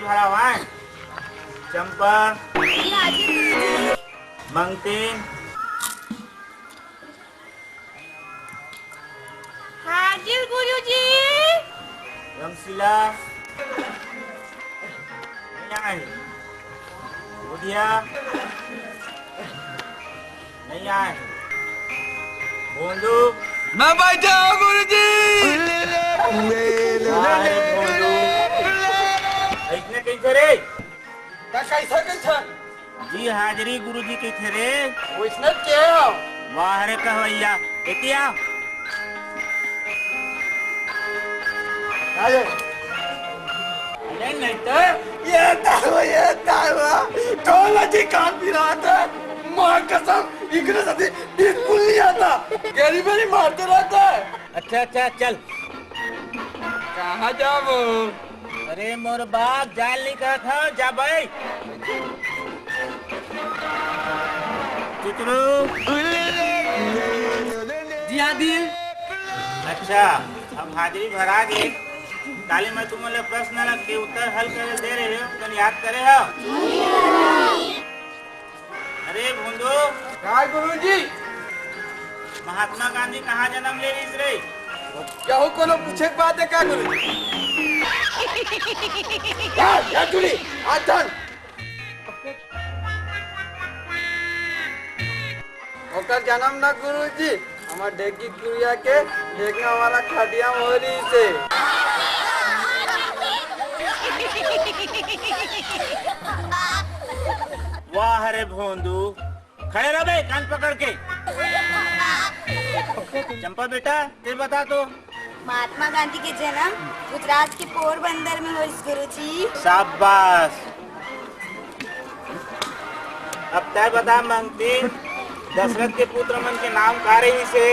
भरा हुआ है। चंपा, हाजिर मंगतीन, गुरुजी। रमशिला, नहीं आए। बुधिया, नहीं आए। भोंदू, मैं बैठा हूँ गुरुजी। इतने कैसे रे? कैसा कैसा जी हाजरी गुरुजी के थे रे। वैष्णव क्या वाह रे कहवैया बेटिया। अरे नहीं तो ये तावा कौन जी कान भी रहा था। माँ कसम इग्र सदी बिल्कुल नहीं आता। गरी बेरी मारते रहता है। अच्छा चल। कहाँ जाओ? अरे मोर बाप जाल नहीं कहा था जा भाई। चुचरू। जी आदिल। अच्छा अब हाजिरी भरा गए। काली मैं तुम्हें प्रश्न रख के उत्तर हल कर दे रहे हो तो याद करे हो। अरे भोंदू, काय गुरुजी? महात्मा गांधी कहाँ जन्म ले रही रे? क्या हो कोनो पूछे के बात है क्या गुरुजी? या चुली आठन। ओकर जन्म ना गुरुजी हमार ढेकी कुरिया के देखना हमारा खटिया मोरी से। वाह रे भोंदू, खड़े रहो बे कान पकड़ के। चंपा बेटा ते बता तो। महात्मा गांधी के जन्म गुजरात के पोरबंदर में हुई गुरुजी। शाबाश। अब तय बता मंगतीन, दशरथ के पुत्र मन के नाम का रही से?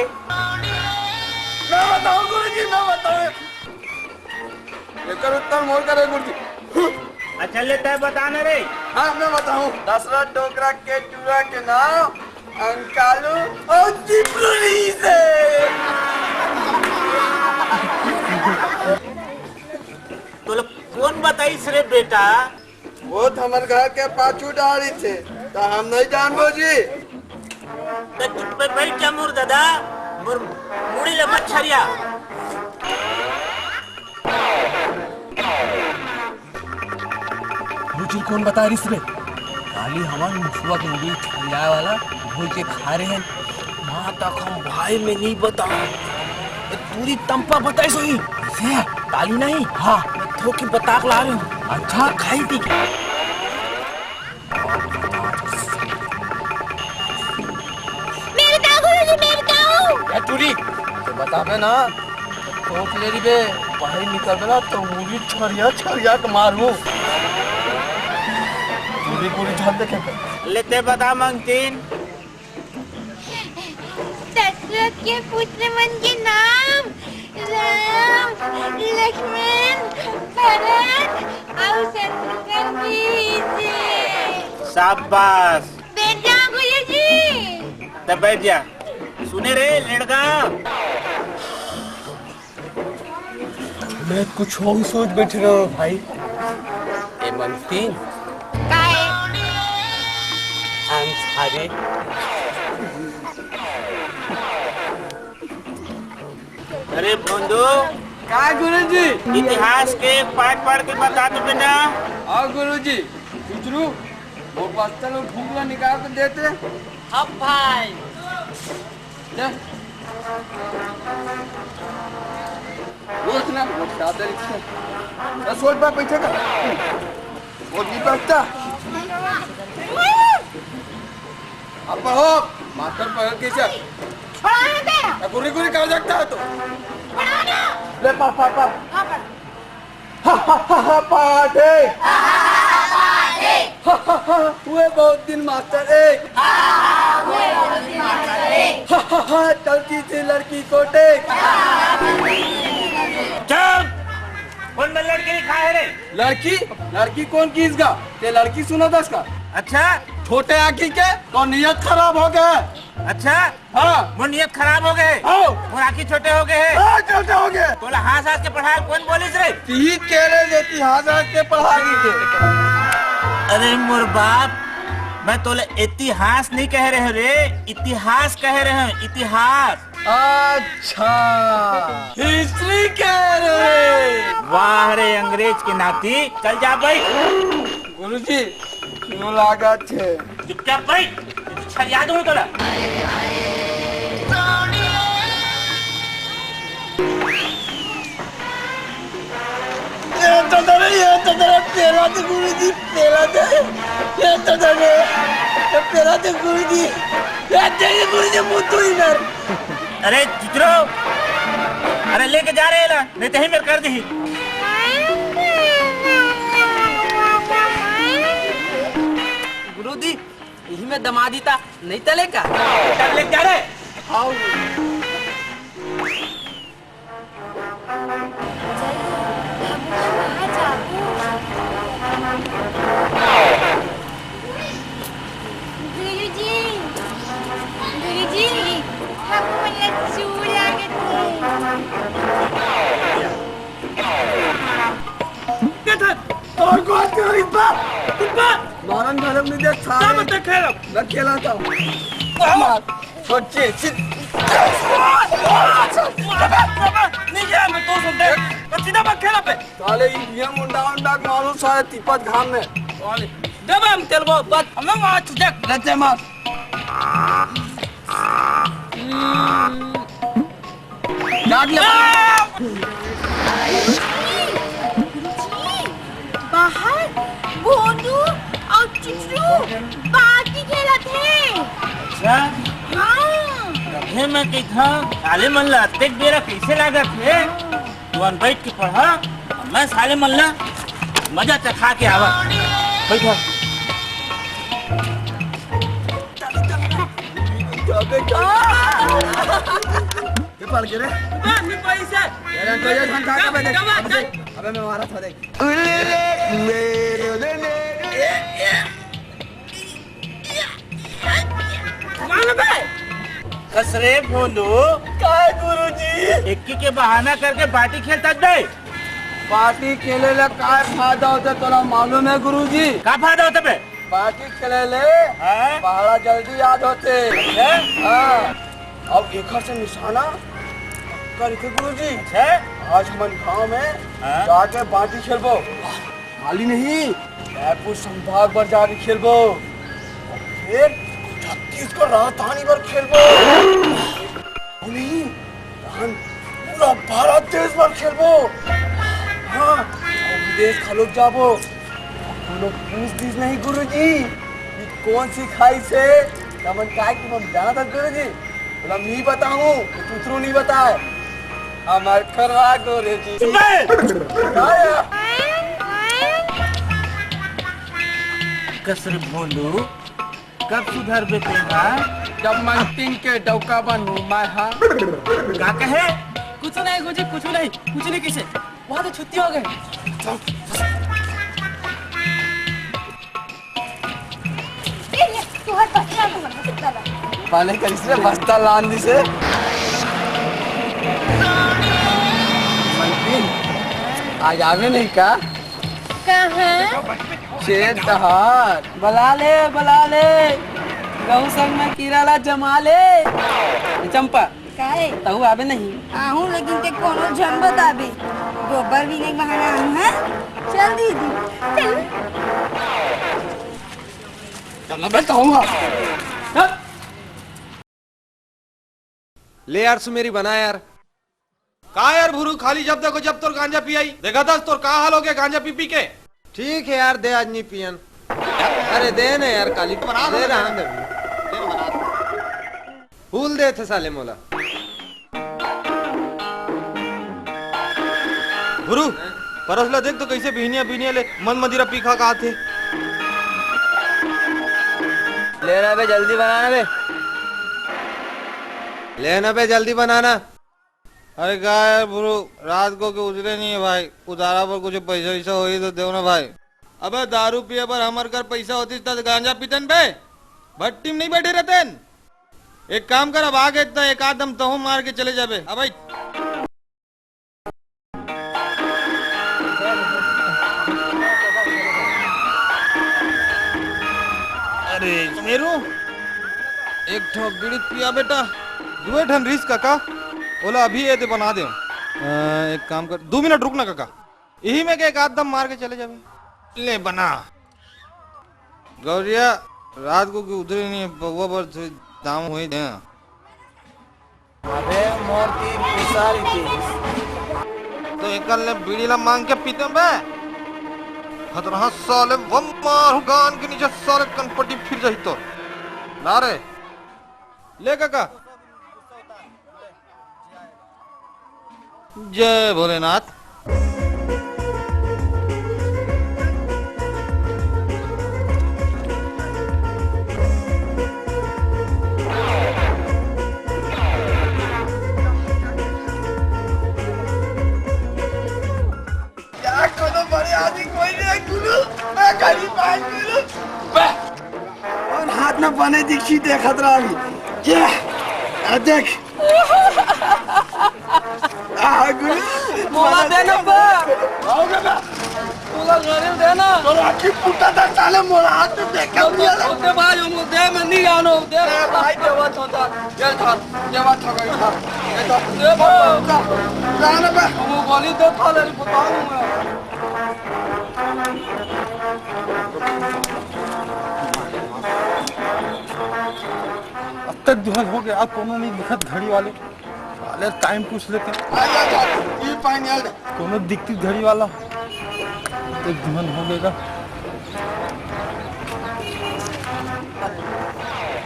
मैं बताऊं गुरुजी मैं बताऊं। लेकर उत्तर मोर करे गुरुजी। अच्छा ले तय बताना रे। हाँ मैं बताऊं। दशरथ डोकरा के चूरा के नाम अंकालू और चिपलुनी से। तो लोग कौन बताइस रे बेटा? वो तो हमारे घर के पाछू डाली थे तो हम नहीं जानबो जी। तो चुप पे बैठ जा मुर दादा, मुड़ी ले मत छरिया। मुझे कौन बता रही इसमें? काली हवन मुसवा के मुझे छलिया वाला भूल के खा रहे हैं। माता हम भाई में नहीं बता। पूरी तंपा बताई सोई। कैसे? काली नहीं? हाँ मैं थोकी बता के ला रही हूँ। अच्छा खाई थी क्या? टूरी तो बतावे ना ठोक ले रही बे बाहर निकल ना तो मुझे छरिया छरिया के मारू। पूरी पूरी झाल देखे लेते बता मंगतीन। दशरथ के पुत्र मन के नाम राम, लक्ष्मण, भरत और शत्रुघ्न जी थे। शाबाश। बैठ जाओ गुरुजी। तब बैठ जा। सुने रे लड़का, मैं कुछ और सोच बैठ रहा हूँ भाई। ए मंगतीन अरे अरे भोंदू, क्या गुरुजी? इतिहास के पाठ पढ़ के बता दो बेटा। आओ गुरुजी गुजरू वो बस्तर में ढूंढला निकाल के देते। अब भाई ले वो इतना वो सादे रिक्शा सोच बा पैसे का वो नहीं बचता। अब हो मास्टर पकड़ के चल। गुरी गुरी कर सकता है तो ले पापा पाटे हुए बहुत दिन मास्टर एक चलती थी लड़की को टेक। चुप। कौन लड़के लिखा है रे? लड़की लड़की कौन किसका? ते लड़की सुना था इसका। अच्छा छोटे आँखी के तो नियत खराब हो गए। अच्छा हाँ वो नियत खराब हो गए, हाँ वो आँखी छोटे हो गए हैं। हाँ, छोटे हो गए। बोला हाँ सास के पढ़ाई कौन बोलिस रे? तीन कह रहे देती हाँ के पढ़ाई के। अरे मोर बाप, मैं तोले इतिहास नहीं कह रहे रे, इतिहास कह रहे हैं, इतिहास। अच्छा हिस्ट्री कह रहे। वाह रे अंग्रेज के नाती, चल जा भाई। गुरुजी क्यों लागत है? चुपचाप भाई, छरिया दूं तोला। ये तो दरे पेला दे गुरुजी, पेला दे। ये तो दरे पेला दे गुरुजी, ये दे गुरुजी मुझे ही नर। अरे चुचरो, अरे लेके जा रहे ना, नहीं तो ही मेरे कर दी। गुरुजी यही में दमादी था, नहीं चलेगा। चल लेके जा रहे। आओ गुरुजी, गुरुजी, हमको लच्छू लागत है। और कौन करी बाप मारन धर्म नहीं दे सारे मत खेलो। न खेला था मार सोचे नहीं जा, मैं तो सुन दे। तो सीधा मत खेला पे। साले ये मुंडा मालूम सारे तिपत घाम में जब हम तेलबो बस हम वहां तुझे रचे मार जाग ले बाहर भोंदू और चुचरू बाकी खेला थे। अच्छा हाँ रखे मैं कही था साले मन ला अतेक बेरा कैसे लागत है। तू बैठ के पढ़ा, मैं साले मन ला मजा चखा के आवा। बैठो। अबे क्या ये पड़ गए रे मैं पैसे तेरा तो ये धन खा के बैठे अबे मैं मारा था देख मान बे कसरे भोलू काय गुरुजी इक्की के बहाना करके बाटी खेलता बे। पार्टी खेले ले काय फायदा होता तोरा मालूम है गुरुजी? का फायदा होता बे? पार्टी खेले ले हाँ? पहाड़ा जल्दी याद होते अच्छा? हाँ अब एक से निशाना करके गुरुजी अच्छा? आज मन गाँव में हाँ? जाके बाटी खेलबो खाली नहीं जयपुर संभाग पर जाके खेलबो फिर छत्तीसगढ़ राजधानी पर खेलबो नहीं हम पूरा भारत देश पर खेलबो हाँ और विदेश खलोक जाबो लोग पूछ नहीं गुरुजी ये कौन सी खाई से तमन काय की हम जाना था गुरुजी बोला नहीं बताऊं तो दूसरों नहीं बताए हमार करवा गुरुजी कसरे भोलू कब सुधर बे तेरा? जब मंटिंग के डौका बनू मैं हाँ का कहे? कुछ नहीं गुरुजी, कुछ नहीं किसे वहाँ तो छुट्टी हो गए। तू हर बच्चा को पाने का इसलिए बस्ता लान दी से मंटिंग आज आवे नहीं का कहाँ? शेर दहार बुला ले गौ संग में कीराला जमा ले। चंपा काहे? तहु आवे नहीं। आहूं लेकिन ते कोनो जन बताबे गोबर भी नहीं बहाना आहूं है। चल दीदी चल। चलना मैं कहूँगा ले यार सुमेरी बना यार। कहा यार भूरू खाली जब देखो जब तोर गांजा पी आई देखा था तोर कहा हाल हो गया गांजा पी पी के। ठीक है यार दे आज नहीं पियन। अरे दे ना यार काली दे रहा दे फूल दे थे साले मोला। भूरू परसला देख तो कैसे बिहनिया ले मन मदिरा पी खा कहा थे। लेना बे जल्दी बनाना बे लेना पे जल्दी बनाना। अरे क्या यार भूरू रात को के उजरे नहीं है भाई, उधारा पर कुछ पैसा वैसा हो तो दो ना भाई। अबे दारू पिए पर हमार घर पैसा होती तो गांजा पीतन बे, भट्टी में नहीं बैठे रहते। एक काम कर, अब आगे इतना एक आदम तो मार के चले जाबे। अब भाई अरे मेरू एक ठो बीड़ी पिया बेटा, दुए ठन रिस काका बोला अभी ये दे बना दे। एक काम कर, 2 मिनट रुकना काका, यही में के एक आध दम मार के चले जाबे। ले बना गौरिया, रात को उधर नहीं बउआ पर दाम हुई दे। अबे मोती पिसारी थी तो एक ले बीड़ी ला मांग के पीते बे। खतरा साले वम मारू गान के नीचे साले कनपट्टी फिर जाई तो ना रे। ले काका, जय भोलेनाथ। और हाथ में बने दिखी देखत रहा अभी ये देख मोला देना बा, तोला गरीब देना तो राखी पुटा था साले मोरा हाथ में देखा ओते भाई हम दे में नहीं आनो दे भाई देवत होता चल धर देवत हो गई था ये तो दे भाई जाने बे हम गोली दे खा ले बताऊं मैं। अब तक दुहल हो गया, कोनो नहीं दिखत घड़ी वाले साले। टाइम पूछ लेते आ जा ये पानी डाल दे। कोनो दिखती घड़ी वाला, एक दुहल हो गएगा।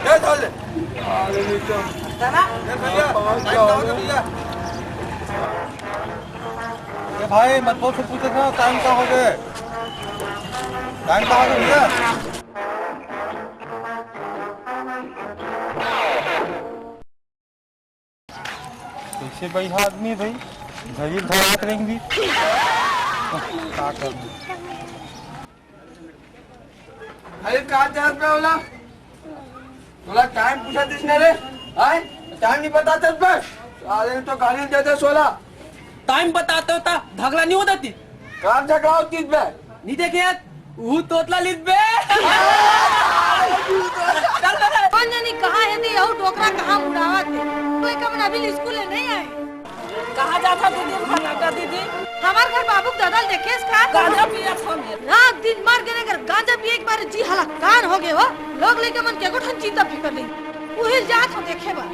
ये डाल दे ये भाई मत बोल से पूछे था टाइम का हो गए, टाइम का हो गया भैया। कैसे बैठा आदमी भाई, घड़ी धरात रहेंगी क्या कर दूं? अरे कहाँ जा पे बोला बोला टाइम पूछा किसने रे आए टाइम नहीं पता चल पे साले तो गाली देते सोला टाइम बताते होता धगला नहीं होता थी, कहाँ झगड़ा होती पे नहीं देखे यार वो तोतला लिद बे। चल चल कौन जानी कहाँ है नी यहू टोकरा कहाँ मुड़ावा थे, कोई कम अभी स्कूल में नहीं आए। कहाँ जाता तू दिन भर लगता दीदी? हमार घर बाबू दादल देखे इसका गांजा पिया था मेरे। रात दिन मार के लेकर गांजा पिए एक बार जी हलाकान हो गए हो। लोग लेके मन के गोठन चिंता फिकर नहीं, वही जात हो देखे बा।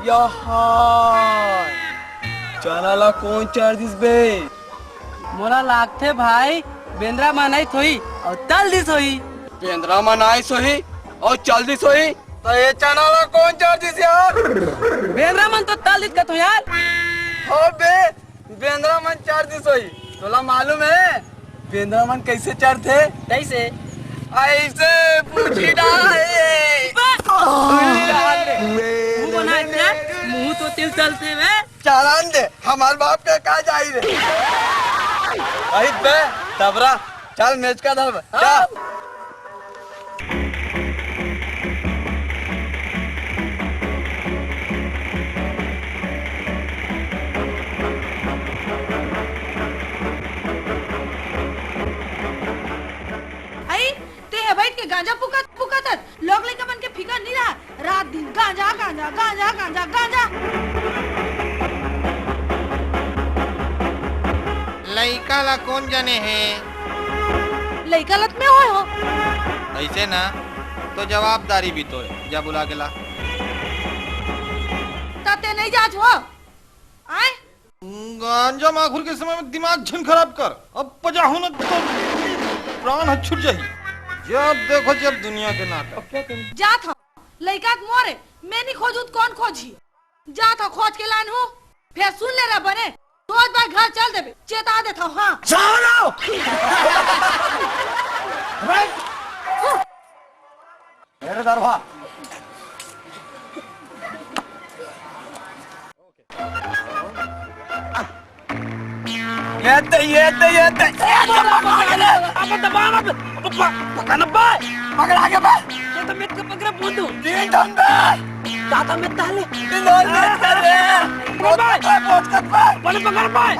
यहाँ चला कौन चार्जिस बे मोला लागते भाई बेंद्रा मनाई थोई और तल दिस होई। पेंद्रा मनाई सोही और चल दी सोही तो ये चना कौन चार्जिस यार बेंद्रा मन तो तल दिस का तो यार। हो बे बेंद्रा मन चार्जिस सोही तोला मालूम है बेंद्रा मन कैसे चढ़ते कैसे? ऐसे पूछी ना मुंह बनाए थे, मुंह तो तिल चलते वे। चालान दे हमारे बाप का कहा जाई रे अहित बे तबरा चल मैच का धर चल। बैठ के गांजा पुकात लोग लेके मन के फिकर नहीं रहा। रात दिन गांजा गांजा गांजा गांजा गांजा। लइका ला कौन जाने है? लइका लत में हो ऐसे ना तो जवाबदारी भी तो है, जा बुला के ला। ताते नहीं जाच हो आए गांजा माखुर के समय में दिमाग झन खराब कर, अब पजाहू न तो प्राण छूट जाही। जब देखो जब दुनिया के नाटक जात हो लइका के मोरे मैं नहीं खोजूत कौन खोजी जात हो खोज के लान हूँ फिर सुन ले रहा बने रोज बार घर चल देबे चेता देता हूँ। हाँ मेरे दरबार पकड़ा के बे दादा में ताले लोन में कर रे पहुंच कर बे बड़े पकड़ पाए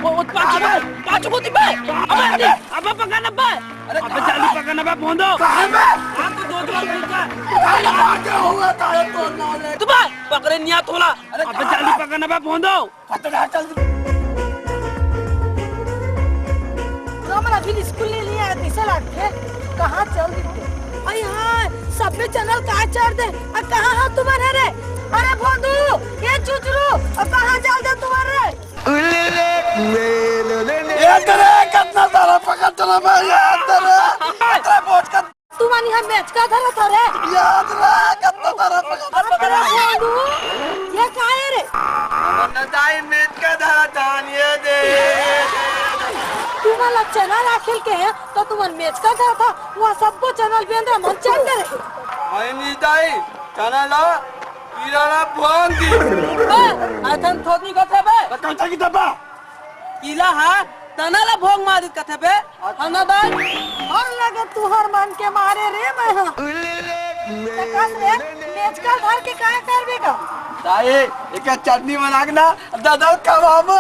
वो पाँच को दिबे अबे पकड़ना बे अबे जाली पकड़ना बे बोंदो कहां बे हां तो दो मिनट क्या हुआ तारे तो ना ले तू बे पकड़े निया थोड़ा अबे जाली पकड़ना बे बोंदो पकड़ा चल हमारा भी स्कूल ले लिया कैसे लगते कहाँ चल दिखते अरे हाँ सब में चैनल कहाँ चढ़ दे और कहाँ हो तुम्हारे रे अरे भोंदू ये चुचरू और कहाँ चल दे तुम्हारे ये तेरे कितना सारा पकड़ चला मैं याद तेरे पहुंच कर तुम्हारी हम मैच का धरा था रे याद रहा कितना सारा पकड़ अरे भोंदू ये कहाँ है रे नदाई मैच का धरा जानिए दे तुम्हारा चैनल आखिर के है तो तुम्हारे मैच का धरा था वहाँ सबको चैनल भी अंदर मन चल दे रहे आई निदाई चैनल किराना भोंगी अथन थोड़ी कथे बे कौन की दबा किला है तनाला भोग मार कथे बे हना बे और लगे तुहर मन के मारे रे मैं हाँ कस रे मैच का धर के कहाँ कर बेगा दाई एक चटनी बना के ना दादा कबाबो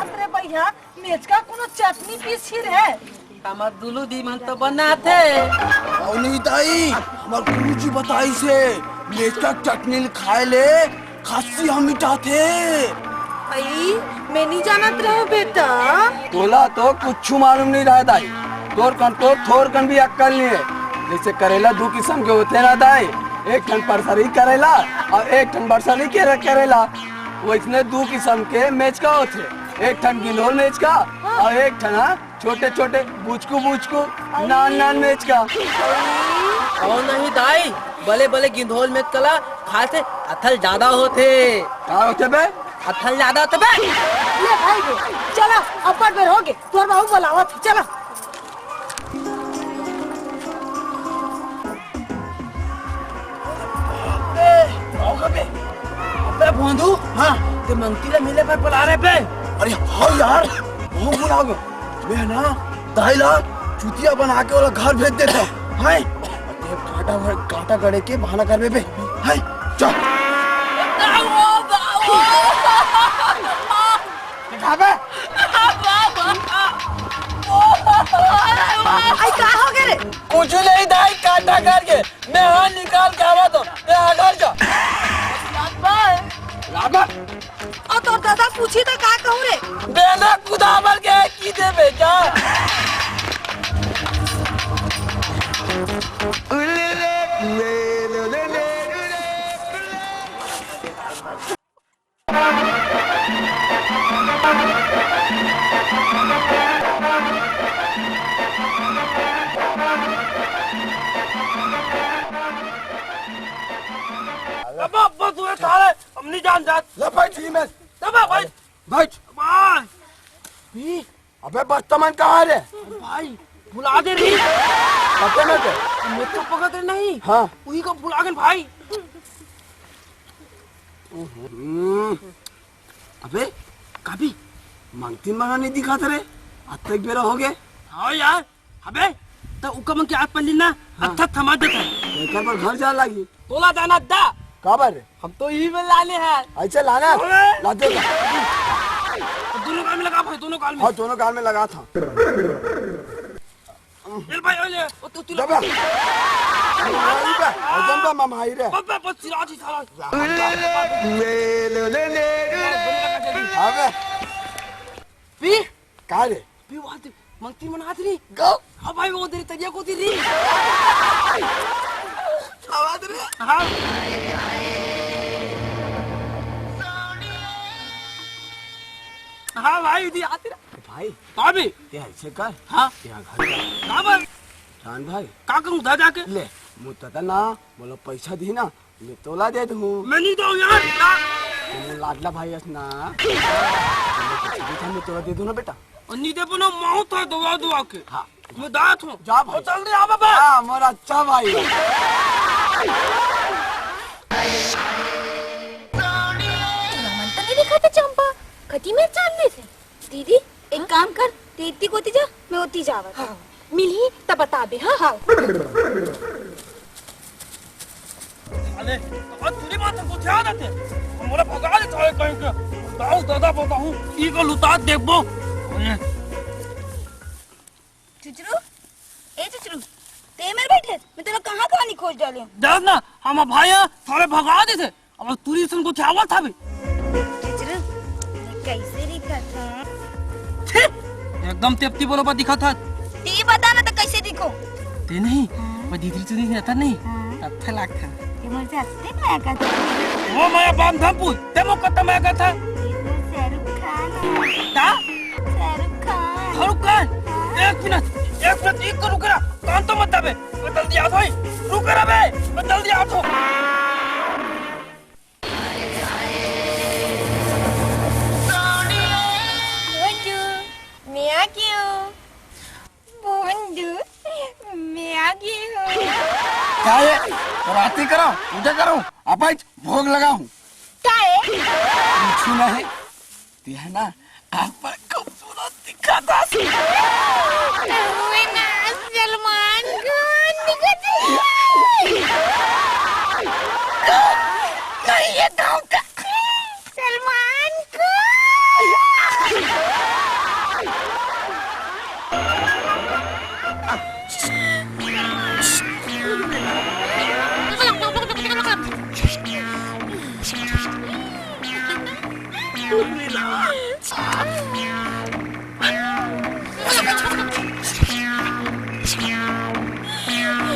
अरे भैया मैच का कोनो चटनी पीस ही रे हमर दुलू दी मन तो बनाते औनी दाई हमार गुरुजी बताई से मैच का चटनी खाए ले खांसी हम मिटाते आई मैं नहीं जानत रहे बेटा तोला तो कुछ मालूम नहीं रहा दाई तोर थोर कन भी अक्कल नहीं है जैसे करेला दो किस्म के होते ना दाई एक टन परसरी करेला और एक टन बरसरी के करेला वो इसने दो किस्म के मैच का होते एक टन गिलोल मैच का और एक टन छोटे छोटे बुचकू नान मैच का और नहीं दाई बले बले गिंधोल में कला खाते अथल ज्यादा होते क्या होते बे अथल ज्यादा होते बे ले भाई बे चला अपर बेर हो गए तोर बाबू बुलावत चला बे भोंदू हां ते मंगतीला मिले पर बुला रहे बे अरे हाँ यार वो बुला गो मैं ना दाईला चुतिया बना के वाला घर भेज देता हाय काटा गड़े के बहाना कर बे हाय चल खाबे आई का हो गए रे कुछ नहीं दाई काटा करके मैं हाथ निकाल के आवा तो मैं आगर जा लाबा और तो दादा पूछी तो का कहूं रे बेना कुदावर के की दे बेटा अब तू थारे हम नहीं जान जात लपट ही में दबा भाई बैठ भाई अबे बर्तमान कहाँ रे भाई बुला दे रही पते में के मैं तो पकड़ रहे नहीं हाँ वही को बुला गए भाई अबे कभी मंगती मगा नहीं दिखा थे रे अब तक बेरा हो गए हाँ यार अबे तो उकम के आग पल्ली ना अच्छा थमा देता लेकर पर घर जा लगी तोला जाना दा काबर रे हम तो यही में लाले हैं ऐसे लाना ला दे दोनों काल में लगा भाई दोनों काल में हाँ दोनों गाल में लगा था चल भाई ओले ओ तू दबा मामाई बे एकदम बे मामाई रे बस सिराजी साला अबे पी का रे पी वाते मंगती मन हाथ री गो हाँ भाई वो तेरी तरिया को तेरी आवाज रे हाँ हाँ भाई दी आती रे भाई कहाँ भी ये ऐसे कर हाँ यहाँ घर जा कहाँ पर जान भाई कहाँ करूँ उधर जाके ले मुझे ना बोलो पैसा दी ना मैं तोला दे दूँ मैं नहीं दूँ यार तुम लाडला भाई है ना मैं तोला दे दूँ ना बेटा और नहीं दे बनो मौत है दुआ दुआ के हाँ मैं दांत हूँ जा भाई चल रही आ बाबा हाँ मोरा अच्छा भाई नहीं दिखाते चंपा कटी में चालने से दीदी एक काम कर, तेती कोती जा, मैं होती जावा। हाँ। मिली तब बता दे। हाँ हाँ। अरे अब तुरी बात को ध्यान देते हमारे भगा दे साले कहीं के बताओ दादा बताऊं ई को लुटा देखबो। चुचरू, ए चुचरू, ते मेरे बैठे मैं तेरा कहाँ कहानी खोज डाली हूँ। देख ना हम भाई साले भगा दे थे अब तुरी सुन को चावल था भी चुचरू कैसे दिखा था? एकदम तेप्ती बरोबर दिखा था। ते बता ना तो कैसे दिखो? ते नहीं मैं दीदी से नहीं रहता नहीं अच्छा लगता ये मुझे हंसते मैं का था। वो मैं बाम धमपुर ते मुकद्दम मैं का था शाहरुख खान। ता शाहरुख खान। शाहरुख खान एक मिनट एक को रुक रहा कान तो मत दबे मैं जल्दी आ भाई रुक रहा बे मैं जल्दी आ तो मैं आ गई हूँ। बोंदू मैं आ गई हूँ। क्या है राती करो पूजा करो अब भोग लगाऊं क्या है? कुछ नहीं ते है ना आप पर खूबसूरत दिखा था मैं ना सलमान खान दिखती नहीं ये गाँव का सलमान खान।